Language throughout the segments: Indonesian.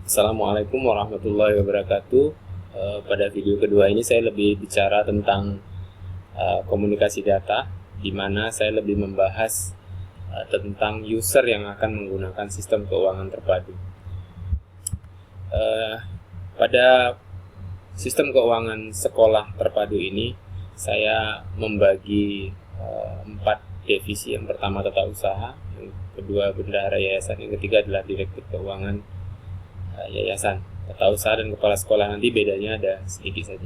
Assalamualaikum warahmatullahi wabarakatuh. Pada video kedua ini saya lebih bicara tentang komunikasi data, di mana saya lebih membahas tentang user yang akan menggunakan sistem keuangan terpadu. Pada sistem keuangan sekolah terpadu ini, saya membagi 4 divisi. Yang pertama tata usaha, yang kedua bendahara yayasan, yang ketiga adalah direktur keuangan yayasan. Tata usaha dan kepala sekolah nanti bedanya ada sedikit saja.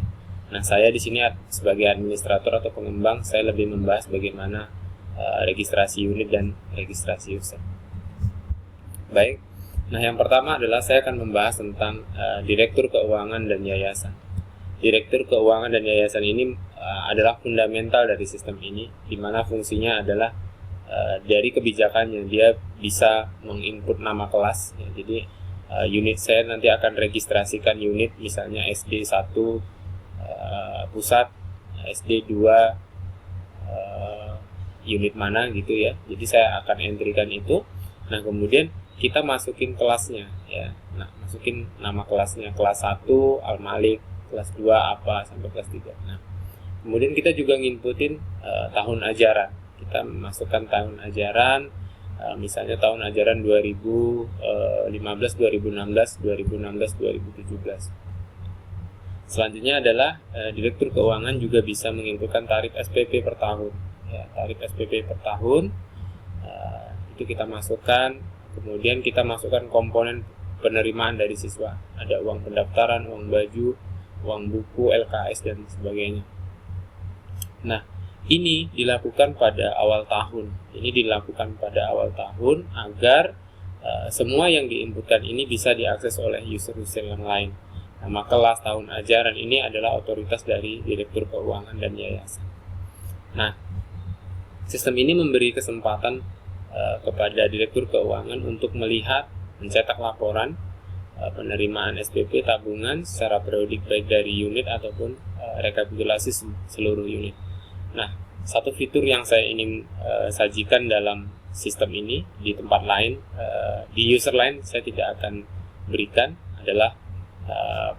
Nah, saya di sini sebagai administrator atau pengembang, saya lebih membahas bagaimana registrasi unit dan registrasi user. Baik. Nah, yang pertama adalah saya akan membahas tentang direktur keuangan dan yayasan. Direktur keuangan dan yayasan ini adalah fundamental dari sistem ini, di mana fungsinya adalah dari kebijakannya dia bisa menginput nama kelas. Ya, jadi unit saya nanti akan registrasikan unit, misalnya SD 1 pusat, SD 2 unit mana gitu ya. Jadi saya akan entrykan itu. Nah, kemudian kita masukin kelasnya ya. Nah, masukin nama kelasnya, kelas 1 Al-Malik, kelas 2 apa sampai kelas 3. Nah, kemudian kita juga nginputin tahun ajaran. Kita masukkan tahun ajaran, misalnya tahun ajaran 2015, 2016, 2016, 2017. Selanjutnya adalah direktur keuangan juga bisa menginputkan tarif SPP per tahun. Ya, tarif SPP per tahun itu kita masukkan. Kemudian kita masukkan komponen penerimaan dari siswa. Ada uang pendaftaran, uang baju, uang buku, LKS dan sebagainya. Nah, ini dilakukan pada awal tahun. Ini dilakukan pada awal tahun agar semua yang diinputkan ini bisa diakses oleh user-user yang lain. Nama kelas, tahun ajaran ini adalah otoritas dari direktur keuangan dan yayasan. Nah, sistem ini memberi kesempatan kepada direktur keuangan untuk melihat, mencetak laporan penerimaan SPP tabungan secara periodik baik dari unit ataupun rekapitulasi seluruh unit. Nah, satu fitur yang saya ingin sajikan dalam sistem ini di tempat lain, di user lain saya tidak akan berikan, adalah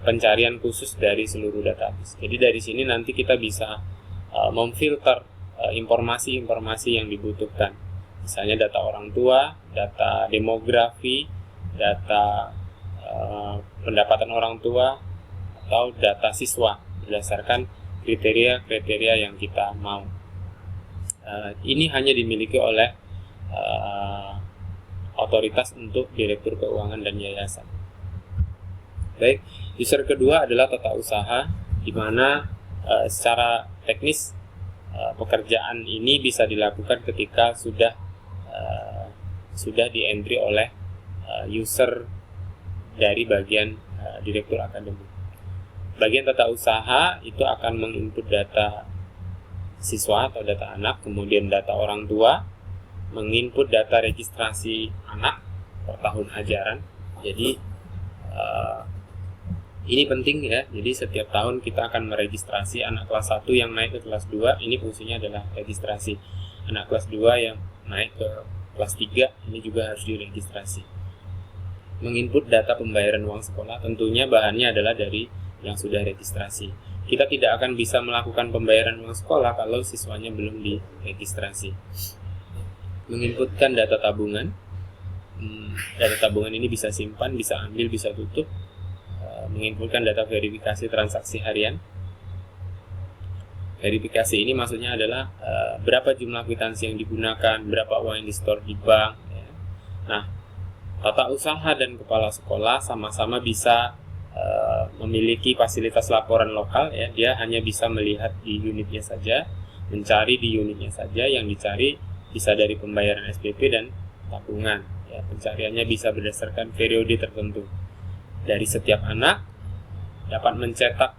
pencarian khusus dari seluruh database. Jadi dari sini nanti kita bisa memfilter informasi-informasi yang dibutuhkan. Misalnya data orang tua, data demografi, data pendapatan orang tua, atau data siswa berdasarkan kriteria-kriteria yang kita mau. Ini hanya dimiliki oleh otoritas untuk direktur keuangan dan yayasan. Baik, user kedua adalah tata usaha, di mana secara teknis pekerjaan ini bisa dilakukan ketika sudah di-entry oleh user dari bagian direktur akademik. Bagian tata usaha itu akan menginput data siswa atau data anak, kemudian data orang tua, menginput data registrasi anak per tahun ajaran. Jadi ini penting ya. Jadi setiap tahun kita akan meregistrasi anak kelas 1 yang naik ke kelas 2, ini fungsinya adalah registrasi. Anak kelas 2 yang naik ke kelas 3, ini juga harus diregistrasi. Menginput data pembayaran uang sekolah, tentunya bahannya adalah dari yang sudah registrasi. Kita tidak akan bisa melakukan pembayaran uang sekolah kalau siswanya belum diregistrasi. Menginputkan data tabungan. Data tabungan ini bisa simpan, bisa ambil, bisa tutup. Menginputkan data verifikasi transaksi harian. Verifikasi ini maksudnya adalah berapa jumlah kwitansi yang digunakan, berapa uang yang di-store di bank ya. Nah, tata usaha dan kepala sekolah sama-sama bisa memiliki fasilitas laporan lokal ya. Dia hanya bisa melihat di unitnya saja, mencari di unitnya saja. Yang dicari bisa dari pembayaran SPP dan tabungan ya. Pencariannya bisa berdasarkan periode tertentu. Dari setiap anak dapat mencetak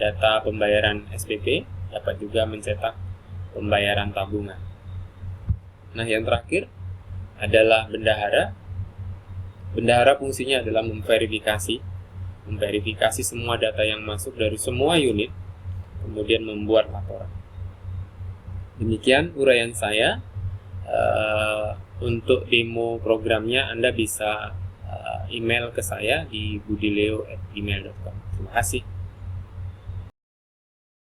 data pembayaran SPP, dapat juga mencetak pembayaran tabungan. Nah, yang terakhir adalah bendahara. Bendahara fungsinya adalah memverifikasi semua data yang masuk dari semua unit, kemudian membuat laporan. Demikian uraian saya. Untuk demo programnya Anda bisa email ke saya di budileo@gmail.com. Terima kasih.